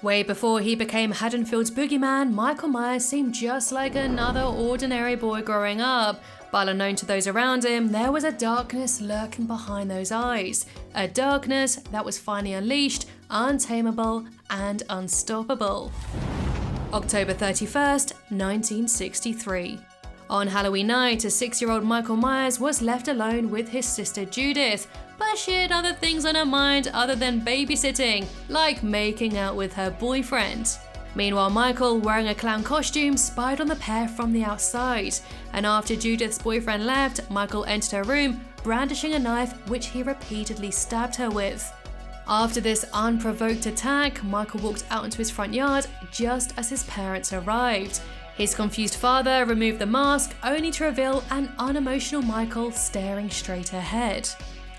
Way before he became Haddonfield's boogeyman, Michael Myers seemed just like another ordinary boy growing up, but unknown to those around him, there was a darkness lurking behind those eyes. A darkness that was finally unleashed, untamable and unstoppable. October 31st, 1963. On Halloween night, a 6-year-old Michael Myers was left alone with his sister Judith, but she had other things on her mind other than babysitting, like making out with her boyfriend. Meanwhile, Michael, wearing a clown costume, spied on the pair from the outside, and after Judith's boyfriend left, Michael entered her room, brandishing a knife which he repeatedly stabbed her with. After this unprovoked attack, Michael walked out into his front yard just as his parents arrived. His confused father removed the mask, only to reveal an unemotional Michael staring straight ahead.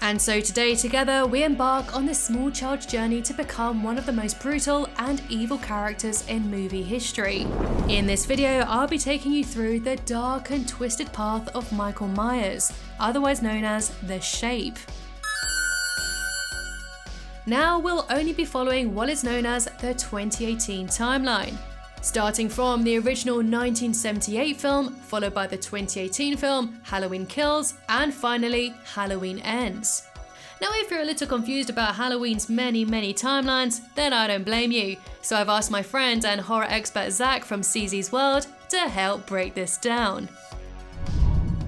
And so today together we embark on this small child's journey to become one of the most brutal and evil characters in movie history. In this video, I'll be taking you through the dark and twisted path of Michael Myers, otherwise known as The Shape. Now we'll only be following what is known as the 2018 timeline, starting from the original 1978 film, followed by the 2018 film Halloween Kills, and finally Halloween Ends. Now if you're a little confused about Halloween's many timelines, then I don't blame you, so I've asked my friend and horror expert Zach from CZ's World to help break this down.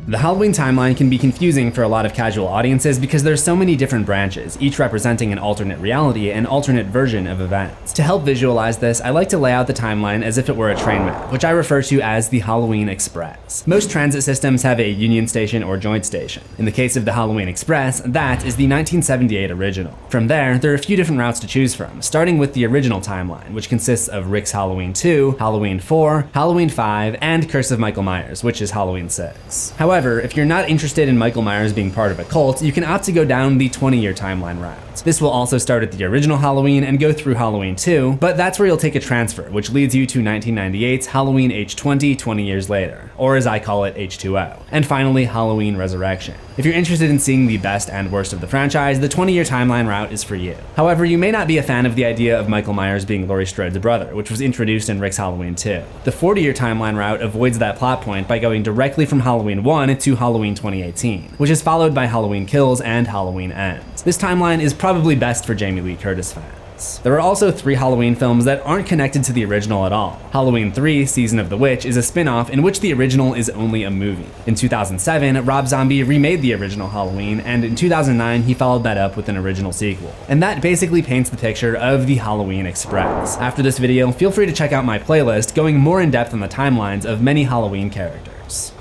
The Halloween timeline can be confusing for a lot of casual audiences because there's so many different branches, each representing an alternate reality and alternate version of events. To help visualize this, I like to lay out the timeline as if it were a train map, which I refer to as the Halloween Express. Most transit systems have a Union Station or Joint Station. In the case of the Halloween Express, that is the 1978 original. From there are a few different routes to choose from, starting with the original timeline, which consists of Rick's Halloween 2, Halloween 4, Halloween 5, and Curse of Michael Myers, which is Halloween 6. However, if you're not interested in Michael Myers being part of a cult, you can opt to go down the 20-year timeline route. This will also start at the original Halloween and go through Halloween 2, but that's where you'll take a transfer, which leads you to 1998's Halloween H20 20 years later, or as I call it, H2O, and finally Halloween Resurrection. If you're interested in seeing the best and worst of the franchise, the 20-year timeline route is for you. However, you may not be a fan of the idea of Michael Myers being Laurie Strode's brother, which was introduced in Rick's Halloween 2. The 40-year timeline route avoids that plot point by going directly from Halloween 1 to Halloween 2018, which is followed by Halloween Kills and Halloween Ends. This timeline is probably best for Jamie Lee Curtis fans. There are also 3 Halloween films that aren't connected to the original at all. Halloween 3, Season of the Witch, is a spin-off in which the original is only a movie. In 2007, Rob Zombie remade the original Halloween, and in 2009 he followed that up with an original sequel. And that basically paints the picture of the Halloween Express. After this video, feel free to check out my playlist going more in depth on the timelines of many Halloween characters.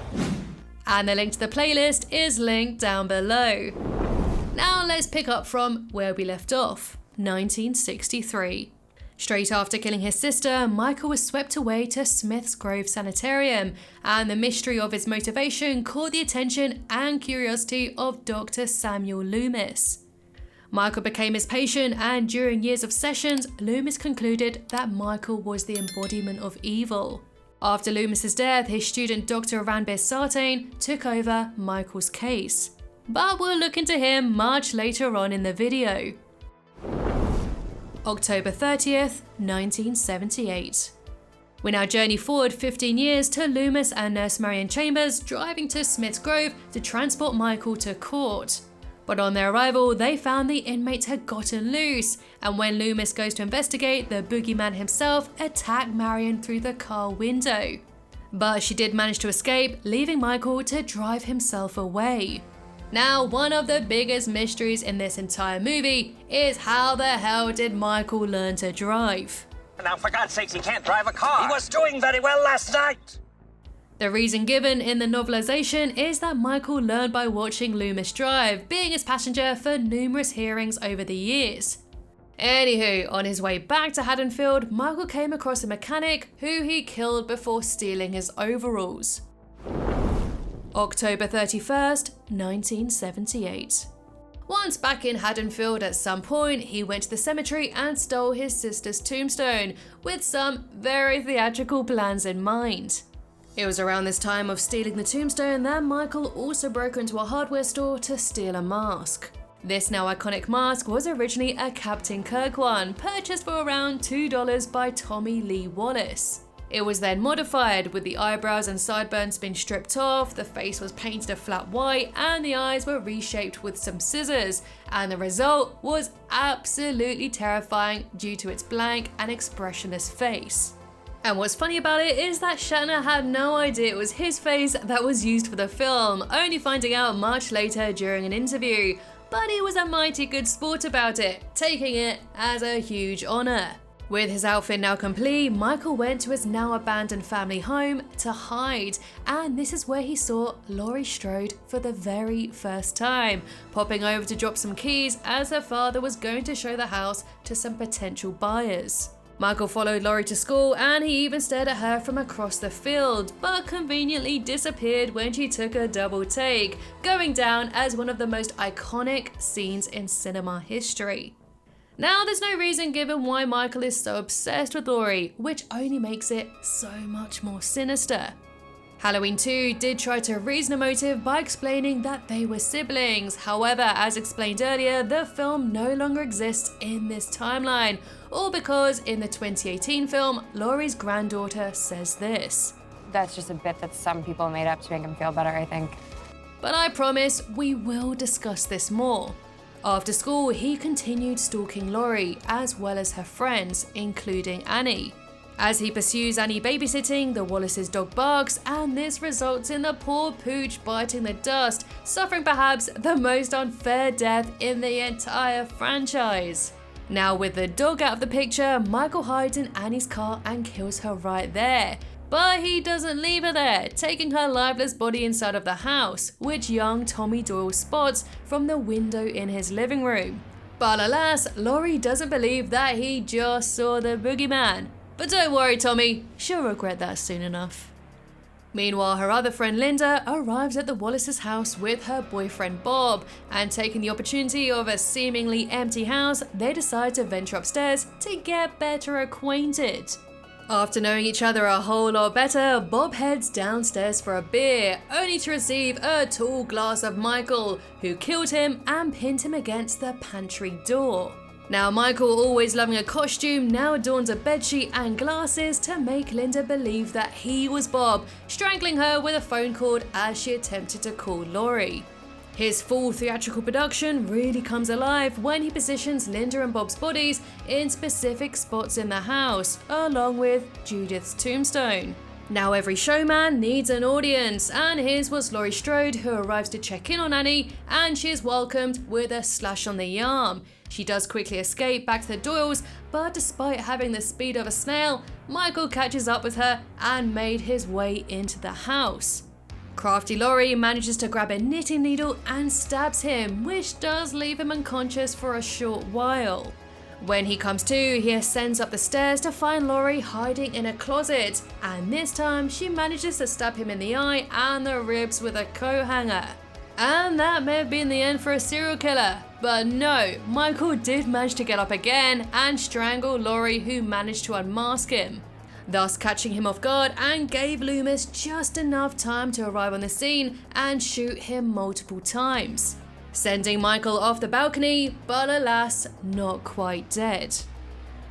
And the link to the playlist is linked down below. Now let's pick up from where we left off, 1963. Straight after killing his sister, Michael was swept away to Smith's Grove Sanitarium, and the mystery of his motivation caught the attention and curiosity of Dr. Samuel Loomis. Michael became his patient, and during years of sessions, Loomis concluded that Michael was the embodiment of evil. After Loomis's death, his student Dr. Ranbir Sartain took over Michael's case. But we'll look into him much later on in the video. October 30th, 1978. We now journey forward 15 years to Loomis and Nurse Marion Chambers driving to Smith's Grove to transport Michael to court. But on their arrival, they found the inmate had gotten loose, and when Loomis goes to investigate, the boogeyman himself attacked Marion through the car window. But she did manage to escape, leaving Michael to drive himself away. Now, one of the biggest mysteries in this entire movie is how the hell did Michael learn to drive? Now, for God's sakes, he can't drive a car. He was doing very well last night. The reason given in the novelization is that Michael learned by watching Loomis drive, being his passenger for numerous hearings over the years. Anywho, on his way back to Haddonfield, Michael came across a mechanic who he killed before stealing his overalls. October 31st, 1978. Once back in Haddonfield at some point, he went to the cemetery and stole his sister's tombstone, with some very theatrical plans in mind. It was around this time of stealing the tombstone that Michael also broke into a hardware store to steal a mask. This now iconic mask was originally a Captain Kirk one, purchased for around $2 by Tommy Lee Wallace. It was then modified, with the eyebrows and sideburns being stripped off, the face was painted a flat white, and the eyes were reshaped with some scissors, and the result was absolutely terrifying due to its blank and expressionless face. And what's funny about it is that Shatner had no idea it was his face that was used for the film, only finding out much later during an interview, but he was a mighty good sport about it, taking it as a huge honour. With his outfit now complete, Michael went to his now abandoned family home to hide, and this is where he saw Laurie Strode for the very first time, popping over to drop some keys as her father was going to show the house to some potential buyers. Michael followed Laurie to school, and he even stared at her from across the field, but conveniently disappeared when she took a double take, going down as one of the most iconic scenes in cinema history. Now, there's no reason given why Michael is so obsessed with Laurie, which only makes it so much more sinister. Halloween 2 did try to reason a motive by explaining that they were siblings. However, as explained earlier, the film no longer exists in this timeline, all because in the 2018 film, Laurie's granddaughter says this. That's just a bit that some people made up to make him feel better, I think. But I promise we will discuss this more. After school, he continued stalking Laurie, as well as her friends, including Annie. As he pursues Annie babysitting, the Wallace's dog barks, and this results in the poor pooch biting the dust, suffering perhaps the most unfair death in the entire franchise. Now, with the dog out of the picture, Michael hides in Annie's car and kills her right there. But he doesn't leave her there, taking her lifeless body inside of the house, which young Tommy Doyle spots from the window in his living room. But alas, Laurie doesn't believe that he just saw the boogeyman. But don't worry, Tommy, she'll regret that soon enough. Meanwhile, her other friend Linda arrives at the Wallace's house with her boyfriend Bob, and taking the opportunity of a seemingly empty house, they decide to venture upstairs to get better acquainted. After knowing each other a whole lot better, Bob heads downstairs for a beer, only to receive a tall glass of Michael, who killed him and pinned him against the pantry door. Now, Michael, always loving a costume, now adorns a bedsheet and glasses to make Linda believe that he was Bob, strangling her with a phone cord as she attempted to call Laurie. His full theatrical production really comes alive when he positions Linda and Bob's bodies in specific spots in the house, along with Judith's tombstone. Now every showman needs an audience, and here's was Laurie Strode, who arrives to check in on Annie, and she is welcomed with a slash on the arm. She does quickly escape back to the Doyles, but despite having the speed of a snail, Michael catches up with her and made his way into the house. Crafty Laurie manages to grab a knitting needle and stabs him, which does leave him unconscious for a short while. When he comes to, he ascends up the stairs to find Laurie hiding in a closet, and this time she manages to stab him in the eye and the ribs with a coat hanger. And that may have been the end for a serial killer, but no, Michael did manage to get up again and strangle Laurie, who managed to unmask him, thus catching him off guard, and gave Loomis just enough time to arrive on the scene and shoot him multiple times, sending Michael off the balcony, but alas, not quite dead.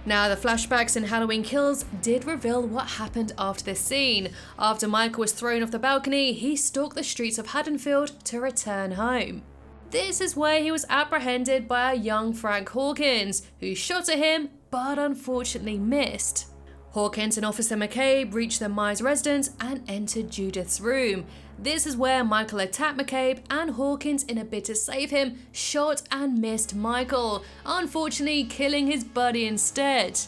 Now, the flashbacks in Halloween Kills did reveal what happened after this scene. After Michael was thrown off the balcony, he stalked the streets of Haddonfield to return home. This is where he was apprehended by a young Frank Hawkins, who shot at him, but unfortunately missed. Hawkins and Officer McCabe reached the Myers residence and entered Judith's room. This is where Michael attacked McCabe, and Hawkins, in a bid to save him, shot and missed Michael, unfortunately killing his buddy instead.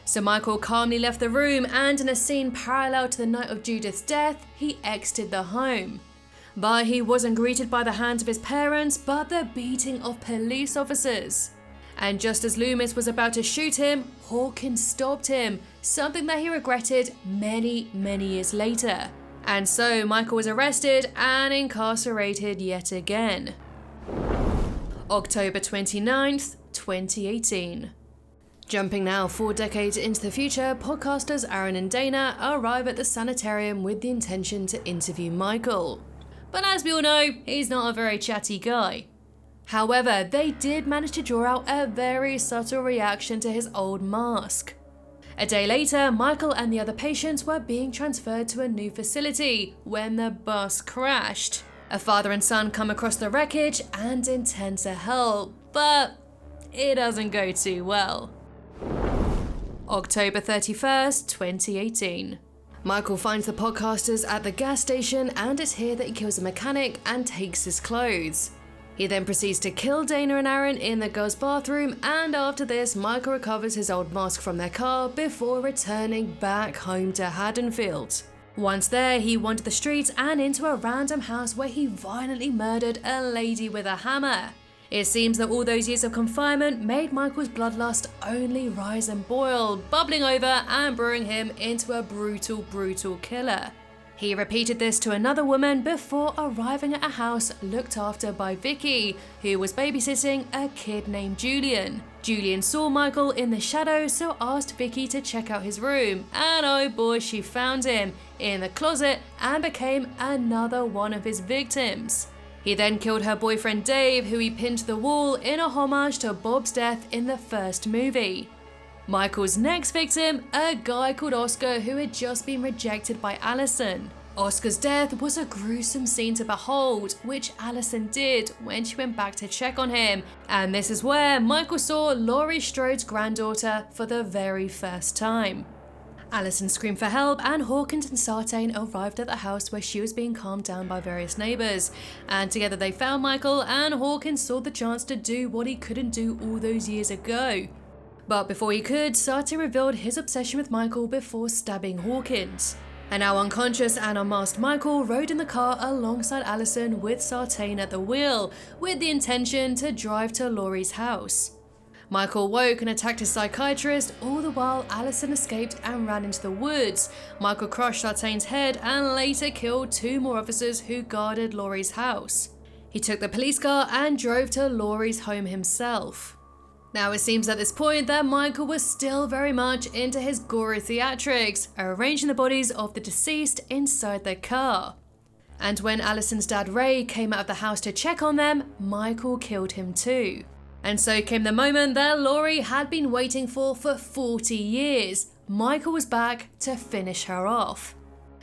So Michael calmly left the room, and in a scene parallel to the night of Judith's death, he exited the home. But he wasn't greeted by the hands of his parents, but the beating of police officers. And just as Loomis was about to shoot him, Hawkins stopped him, something that he regretted many years later. And so Michael was arrested and incarcerated yet again. October 29th, 2018. Jumping now 4 decades into the future, podcasters Aaron and Dana arrive at the sanitarium with the intention to interview Michael. But as we all know, he's not a very chatty guy. However, they did manage to draw out a very subtle reaction to his old mask. A day later, Michael and the other patients were being transferred to a new facility when the bus crashed. A father and son come across the wreckage and intend to help, but it doesn't go too well. October 31st, 2018. Michael finds the podcasters at the gas station, and it's here that he kills a mechanic and takes his clothes. He then proceeds to kill Dana and Aaron in the girls' bathroom, and after this, Michael recovers his old mask from their car before returning back home to Haddonfield. Once there, he wandered the streets and into a random house where he violently murdered a lady with a hammer. It seems that all those years of confinement made Michael's bloodlust only rise and boil, bubbling over and brewing him into a brutal killer. He repeated this to another woman before arriving at a house looked after by Vicky, who was babysitting a kid named Julian. Julian saw Michael in the shadows, so asked Vicky to check out his room, and oh boy, she found him in the closet and became another one of his victims. He then killed her boyfriend Dave, who he pinned to the wall in a homage to Bob's death in the first movie. Michael's next victim, a guy called Oscar, who had just been rejected by Allison. Oscar's death was a gruesome scene to behold, which Allison did when she went back to check on him, and this is where Michael saw Laurie Strode's granddaughter for the very first time. Allison screamed for help, and Hawkins and Sartain arrived at the house where she was being calmed down by various neighbours, and together they found Michael, and Hawkins saw the chance to do what he couldn't do all those years ago. But before he could, Sartain revealed his obsession with Michael before stabbing Hawkins. And now unconscious and unmasked Michael rode in the car alongside Allison with Sartain at the wheel, with the intention to drive to Laurie's house. Michael woke and attacked his psychiatrist, all the while Allison escaped and ran into the woods. Michael crushed Sartain's head and later killed 2 more officers who guarded Laurie's house. He took the police car and drove to Laurie's home himself. Now it seems at this point that Michael was still very much into his gory theatrics, arranging the bodies of the deceased inside their car. And when Allison's dad Ray came out of the house to check on them, Michael killed him too. And so came the moment that Laurie had been waiting for 40 years. Michael was back to finish her off.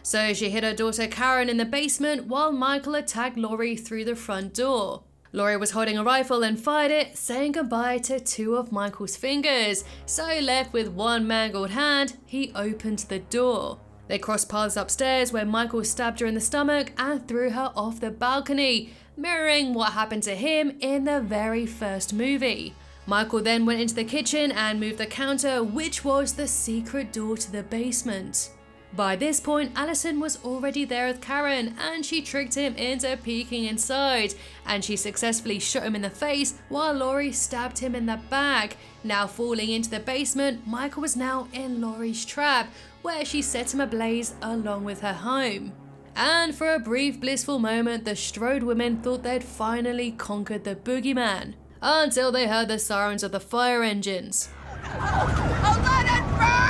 So she hid her daughter Karen in the basement while Michael attacked Laurie through the front door. Laurie was holding a rifle and fired it, saying goodbye to 2 of Michael's fingers, so left with 1 mangled hand, he opened the door. They crossed paths upstairs where Michael stabbed her in the stomach and threw her off the balcony, mirroring what happened to him in the very first movie. Michael then went into the kitchen and moved the counter, which was the secret door to the basement. By this point, Allison was already there with Karen, and she tricked him into peeking inside, and she successfully shot him in the face while Laurie stabbed him in the back. Now falling into the basement, Michael was now in Laurie's trap, where she set him ablaze along with her home. And for a brief blissful moment, the Strode women thought they'd finally conquered the Boogeyman, until they heard the sirens of the fire engines. Oh, let it burn!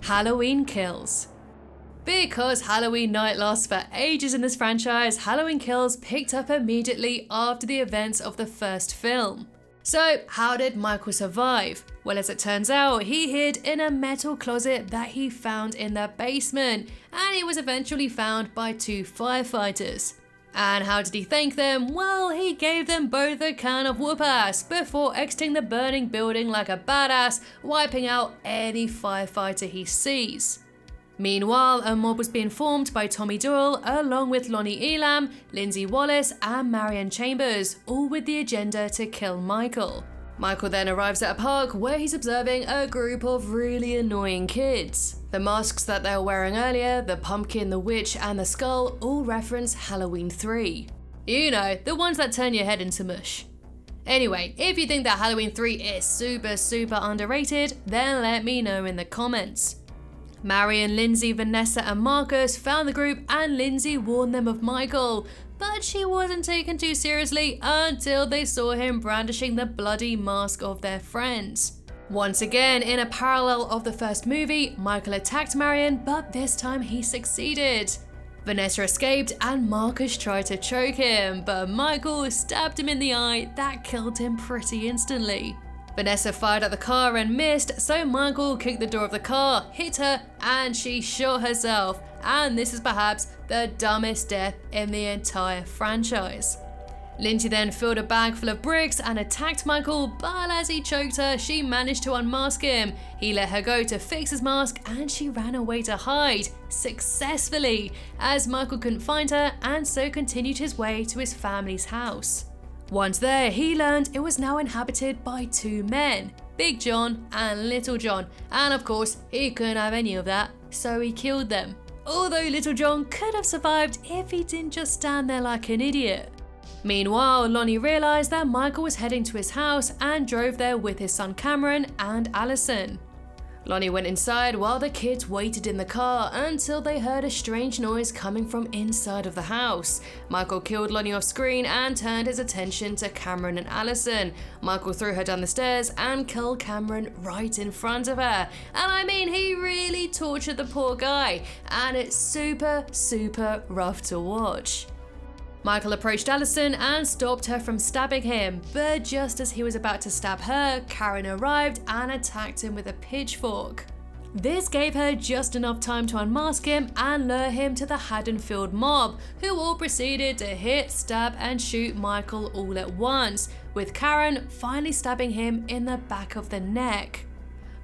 Halloween Kills. Because Halloween night lasts for ages in this franchise, Halloween Kills picked up immediately after the events of the first film. So how did Michael survive? Well, as it turns out, he hid in a metal closet that he found in the basement, and he was eventually found by 2 firefighters. And how did he thank them? Well, he gave them both a can of whoop-ass before exiting the burning building like a badass, wiping out any firefighter he sees. Meanwhile, a mob was being formed by Tommy Doyle along with Lonnie Elam, Lindsay Wallace and Marianne Chambers, all with the agenda to kill Michael. Michael then arrives at a park where he's observing a group of really annoying kids. The masks that they were wearing earlier, the pumpkin, the witch and the skull, all reference Halloween 3. You know, the ones that turn your head into mush. Anyway, if you think that Halloween 3 is super underrated, then let me know in the comments. Marion, Lindsay, Vanessa and Marcus found the group, and Lindsay warned them of Michael, but she wasn't taken too seriously until they saw him brandishing the bloody mask of their friends. Once again, in a parallel of the first movie, Michael attacked Marion, but this time he succeeded. Vanessa escaped and Marcus tried to choke him, but Michael stabbed him in the eye that killed him pretty instantly. Vanessa fired at the car and missed, so Michael kicked the door of the car, hit her, and she shot herself. And this is perhaps the dumbest death in the entire franchise. Lindsay then filled a bag full of bricks and attacked Michael, but as he choked her, she managed to unmask him. He let her go to fix his mask and she ran away to hide, successfully, as Michael couldn't find her and so continued his way to his family's house. Once there, he learned it was now inhabited by two men, Big John and Little John, and of course, he couldn't have any of that, so he killed them. Although Little John could have survived if he didn't just stand there like an idiot. Meanwhile, Lonnie realised that Michael was heading to his house and drove there with his son Cameron and Allison. Lonnie went inside while the kids waited in the car until they heard a strange noise coming from inside of the house. Michael killed Lonnie off screen and turned his attention to Cameron and Allison. Michael threw her down the stairs and killed Cameron right in front of her. And I mean, he really tortured the poor guy, and it's super rough to watch. Michael approached Allison and stopped her from stabbing him, but just as he was about to stab her, Karen arrived and attacked him with a pitchfork. This gave her just enough time to unmask him and lure him to the Haddonfield mob, who all proceeded to hit, stab and shoot Michael all at once, with Karen finally stabbing him in the back of the neck.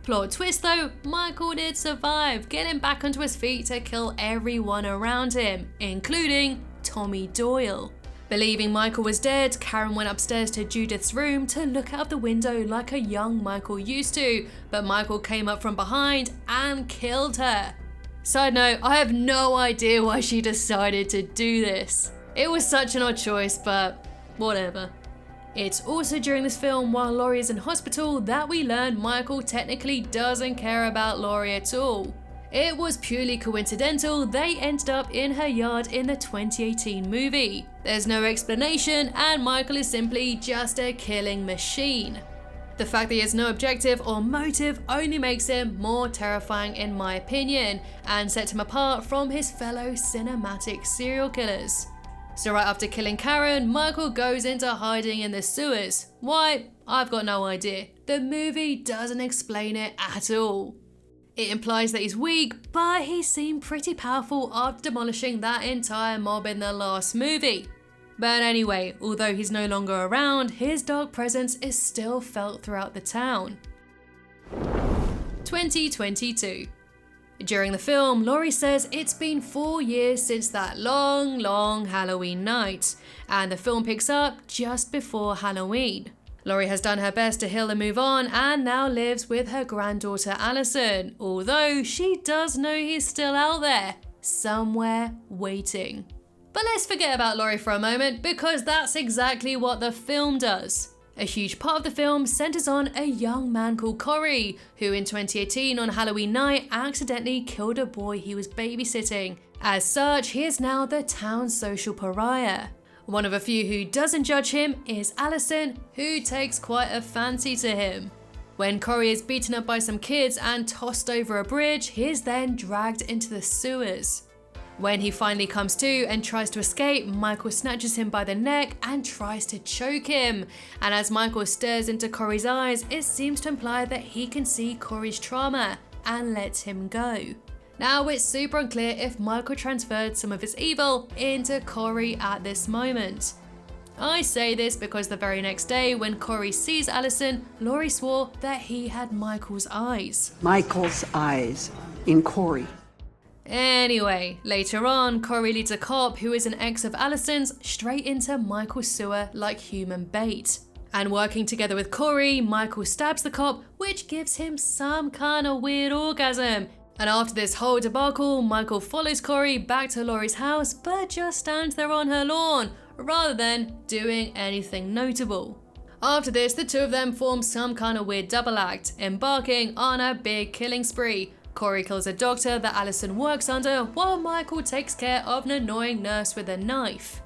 Plot twist though, Michael did survive, getting back onto his feet to kill everyone around him, including Tommy Doyle. Believing Michael was dead, Karen went upstairs to Judith's room to look out of the window like a young Michael used to, but Michael came up from behind and killed her. Side note, I have no idea why she decided to do this. It was such an odd choice, but whatever. It's also during this film while Laurie is in hospital that we learn Michael technically doesn't care about Laurie at all. It was purely coincidental they ended up in her yard in the 2018 movie. There's no explanation and Michael is simply just a killing machine. The fact that he has no objective or motive only makes him more terrifying in my opinion and sets him apart from his fellow cinematic serial killers. So right after killing Karen, Michael goes into hiding in the sewers. Why? I've got no idea. The movie doesn't explain it at all. It implies that he's weak, but he seemed pretty powerful after demolishing that entire mob in the last movie. But anyway, although he's no longer around, his dark presence is still felt throughout the town. 2022. During the film, Laurie says it's been 4 years since that long Halloween night, and the film picks up just before Halloween. Laurie has done her best to heal and move on and now lives with her granddaughter Allison, although she does know he's still out there, somewhere waiting. But let's forget about Laurie for a moment because that's exactly what the film does. A huge part of the film centers on a young man called Corey, who in 2018 on Halloween night accidentally killed a boy he was babysitting. As such, he is now the town's social pariah. One of a few who doesn't judge him is Allison, who takes quite a fancy to him. When Corey is beaten up by some kids and tossed over a bridge, he is then dragged into the sewers. When he finally comes to and tries to escape, Michael snatches him by the neck and tries to choke him. And as Michael stares into Corey's eyes, it seems to imply that he can see Corey's trauma and lets him go. Now it's super unclear if Michael transferred some of his evil into Corey at this moment. I say this because the very next day when Corey sees Allison, Laurie swore that he had Michael's eyes. Michael's eyes in Corey. Anyway, later on, Corey leads a cop who is an ex of Allison's straight into Michael's sewer like human bait. And working together with Corey, Michael stabs the cop, which gives him some kind of weird orgasm. And after this whole debacle, Michael follows Corey back to Laurie's house, but just stands there on her lawn, rather than doing anything notable. After this, the two of them form some kind of weird double act, embarking on a big killing spree. Corey kills a doctor that Allison works under, while Michael takes care of an annoying nurse with a knife.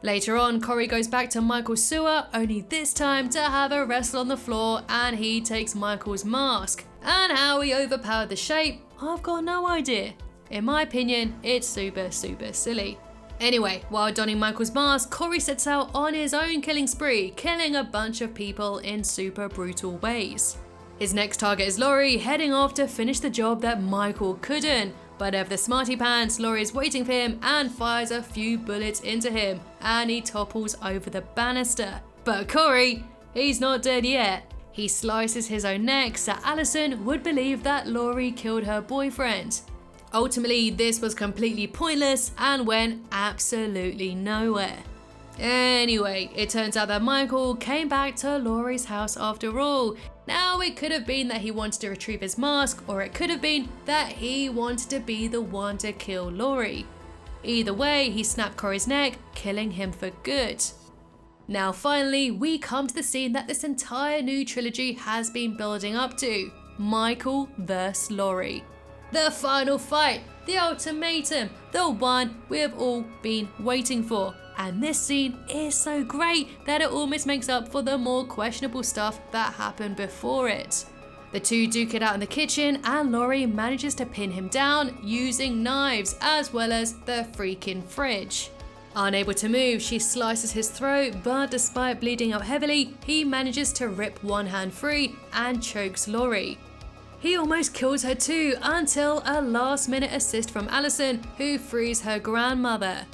Later on, Corey goes back to Michael's sewer, only this time to have a wrestle on the floor, and he takes Michael's mask. And how he overpowered the shape, I've got no idea. In my opinion, it's super silly. Anyway, while donning Michael's mask, Corey sets out on his own killing spree, killing a bunch of people in super brutal ways. His next target is Laurie, heading off to finish the job that Michael couldn't. But ever the smarty pants, Laurie is waiting for him and fires a few bullets into him, and he topples over the banister. But Corey, he's not dead yet. He slices his own neck so Allison would believe that Laurie killed her boyfriend. Ultimately, this was completely pointless and went absolutely nowhere. Anyway, it turns out that Michael came back to Laurie's house after all. Now, it could have been that he wanted to retrieve his mask, or it could have been that he wanted to be the one to kill Laurie. Either way, he snapped Corey's neck, killing him for good. Now finally, we come to the scene that this entire new trilogy has been building up to. Michael vs. Laurie. The final fight, the ultimatum, the one we have all been waiting for. And this scene is so great that it almost makes up for the more questionable stuff that happened before it. The two duke it out in the kitchen and Laurie manages to pin him down using knives as well as the freaking fridge. Unable to move, she slices his throat, but despite bleeding out heavily, he manages to rip one hand free and chokes Laurie. He almost kills her too until a last-minute assist from Allison, who frees her grandmother.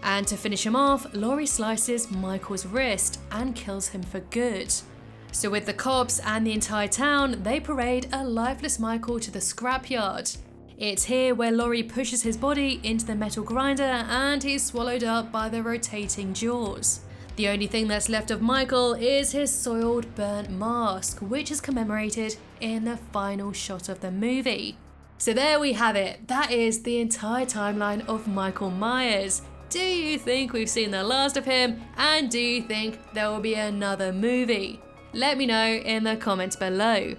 And to finish him off, Laurie slices Michael's wrist and kills him for good. So with the cops and the entire town, they parade a lifeless Michael to the scrapyard. It's here where Laurie pushes his body into the metal grinder and he's swallowed up by the rotating jaws. The only thing that's left of Michael is his soiled, burnt mask, which is commemorated in the final shot of the movie. So there we have it. That is the entire timeline of Michael Myers. Do you think we've seen the last of him? And do you think there will be another movie? Let me know in the comments below.